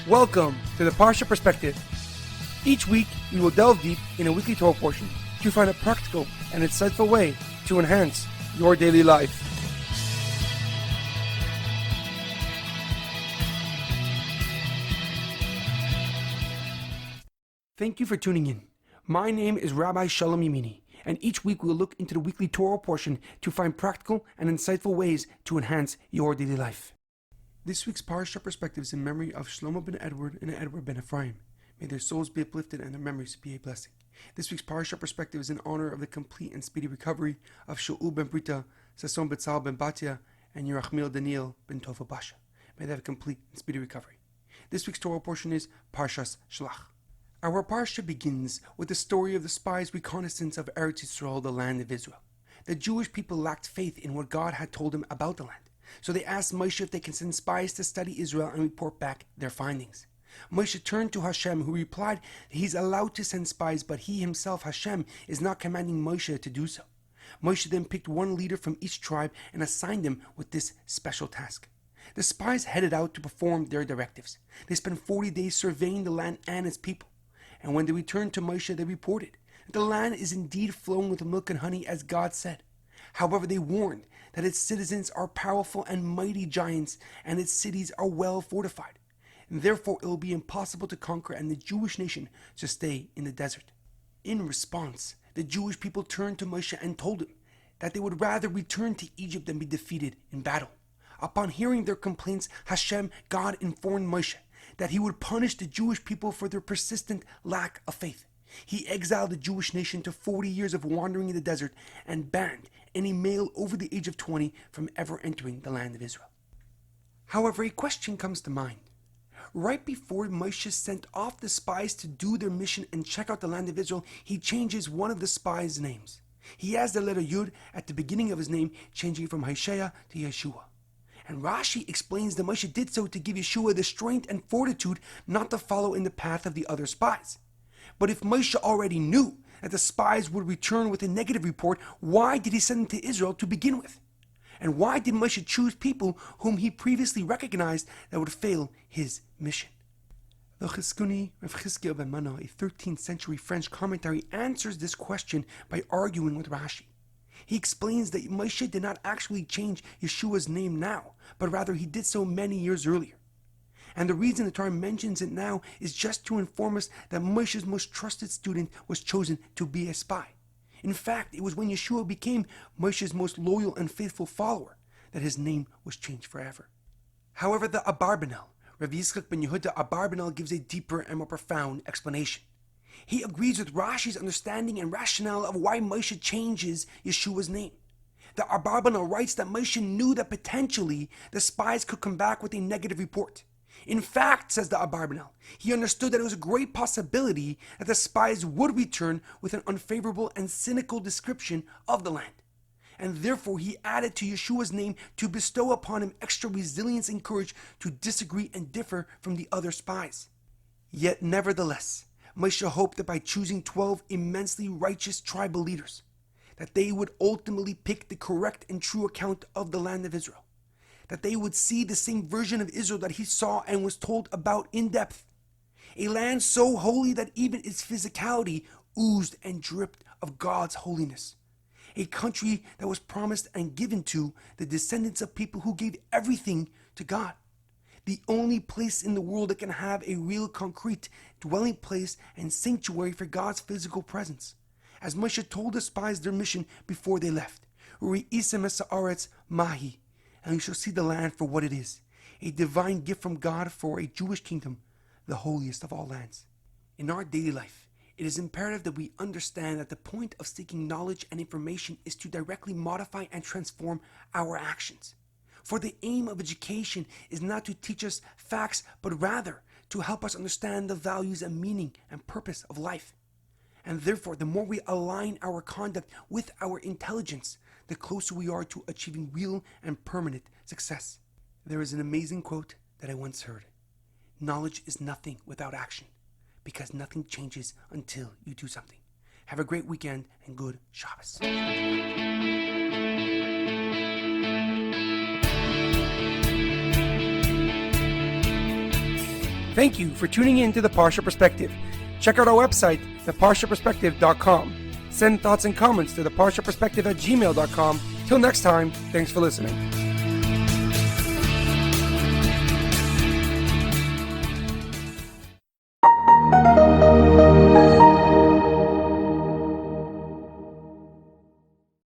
Welcome to the Parsha Perspective. Each week, we will delve deep in a weekly Torah portion to find a practical and insightful way to enhance your daily life. Thank you for tuning in. My name is Rabbi Shalom Yemini, and each week we will look into the weekly Torah portion to find practical and insightful ways to enhance your daily life. This week's Parsha Perspective is in memory of Shlomo ben Edward and Edward ben Efraim. May their souls be uplifted and their memories be a blessing. This week's Parsha Perspective is in honor of the complete and speedy recovery of Shaul ben Berta, Sasson ben Batia, and Yirachmiel ben Tova Basha. May they have a complete and speedy recovery. This week's Torah portion is Parshas Shelach. Our Parsha begins with the story of the spies' reconnaissance of Eretz Yisrael, the land of Israel. The Jewish people lacked faith in what God had told them about the land. So they asked Moshe if they can send spies to study Israel and report back their findings. Moshe turned to Hashem, who replied that he's allowed to send spies, but he himself, Hashem, is not commanding Moshe to do so. Moshe then picked one leader from each tribe and assigned them with this special task. The spies headed out to perform their directives. They spent 40 days surveying the land and its people. And when they returned to Moshe, they reported that the land is indeed flowing with milk and honey, as God said. However, they warned that its citizens are powerful and mighty giants, and its cities are well fortified. And therefore, it will be impossible to conquer, and the Jewish nation to stay in the desert. In response, the Jewish people turned to Moshe and told him that they would rather return to Egypt than be defeated in battle. Upon hearing their complaints, Hashem, God, informed Moshe that he would punish the Jewish people for their persistent lack of faith. He exiled the Jewish nation to 40 years of wandering in the desert and banned any male over the age of 20 from ever entering the land of Israel. However, a question comes to mind. Right before Moshe sent off the spies to do their mission and check out the land of Israel, he changes one of the spies' names. He adds the letter Yud at the beginning of his name, changing from Hoshea to Yeshua. And Rashi explains that Moshe did so to give Yeshua the strength and fortitude not to follow in the path of the other spies. But if Moshe already knew that the spies would return with a negative report, why did he send them to Israel to begin with? And why did Moshe choose people whom he previously recognized that would fail his mission? The Chizkuni Rav Chizkiel ben Mana, a 13th century French commentary, answers this question by arguing with Rashi. He explains that Moshe did not actually change Yeshua's name now, but rather he did so many years earlier. And the reason the Torah mentions it now is just to inform us that Moshe's most trusted student was chosen to be a spy. In fact, it was when Yeshua became Moshe's most loyal and faithful follower that his name was changed forever. However, the Abarbanel, Rav Yitzchak ben Yehuda Abarbanel, gives a deeper and more profound explanation. He agrees with Rashi's understanding and rationale of why Moshe changes Yeshua's name. The Abarbanel writes that Moshe knew that potentially the spies could come back with a negative report. In fact, says the Abarbanel, he understood that it was a great possibility that the spies would return with an unfavorable and cynical description of the land. And therefore he added to Yeshua's name to bestow upon him extra resilience and courage to disagree and differ from the other spies. Yet nevertheless, Moshe hoped that by choosing 12 immensely righteous tribal leaders, that they would ultimately pick the correct and true account of the land of Israel. That they would see the same version of Israel that he saw and was told about in depth. A land so holy that even its physicality oozed and dripped of God's holiness. A country that was promised and given to the descendants of people who gave everything to God. The only place in the world that can have a real concrete dwelling place and sanctuary for God's physical presence. As Moshe told the spies their mission before they left. Re'isem es haaretz mahi. And you shall see the land for what it is, a divine gift from God for a Jewish kingdom, the holiest of all lands. In our daily life, it is imperative that we understand that the point of seeking knowledge and information is to directly modify and transform our actions. For the aim of education is not to teach us facts, but rather to help us understand the values and meaning and purpose of life. And therefore, the more we align our conduct with our intelligence, the closer we are to achieving real and permanent success. There is an amazing quote that I once heard. Knowledge is nothing without action, because nothing changes until you do something. Have a great weekend and good Shabbos. Thank you for tuning in to the Parsha Perspective. Check out our website, theparshaperspective.com. Send thoughts and comments to theparshaperspective@gmail.com. Till next time, thanks for listening.